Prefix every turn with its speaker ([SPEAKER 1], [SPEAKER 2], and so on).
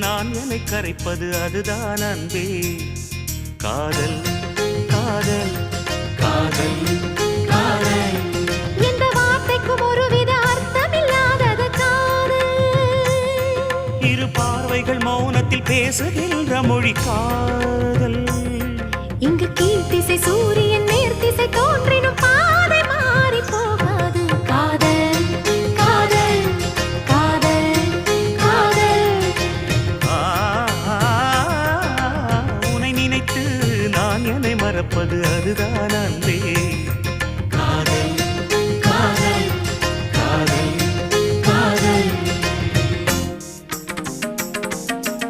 [SPEAKER 1] நான் என்னை கரைப்பது அதுதான் அன்பே. காதல் காதல் காதல் காதல்.
[SPEAKER 2] எந்த வார்த்தைக்கும் ஒருவித அர்த்தமில்லாதது காதல்.
[SPEAKER 1] இரு பார்வைகள் மௌனத்தில் பேசுகின்ற மொழி காதல்.
[SPEAKER 2] இங்கு கீழ்த்திசை சூரியன் நேர்த்திசை தோன்றினும் பாதை மாறி போகாது. காதல் காதல் காதல் காதல்.
[SPEAKER 1] உன்னை நினைத்து நான் என்னை மறப்பது அதுதான் அன்பே.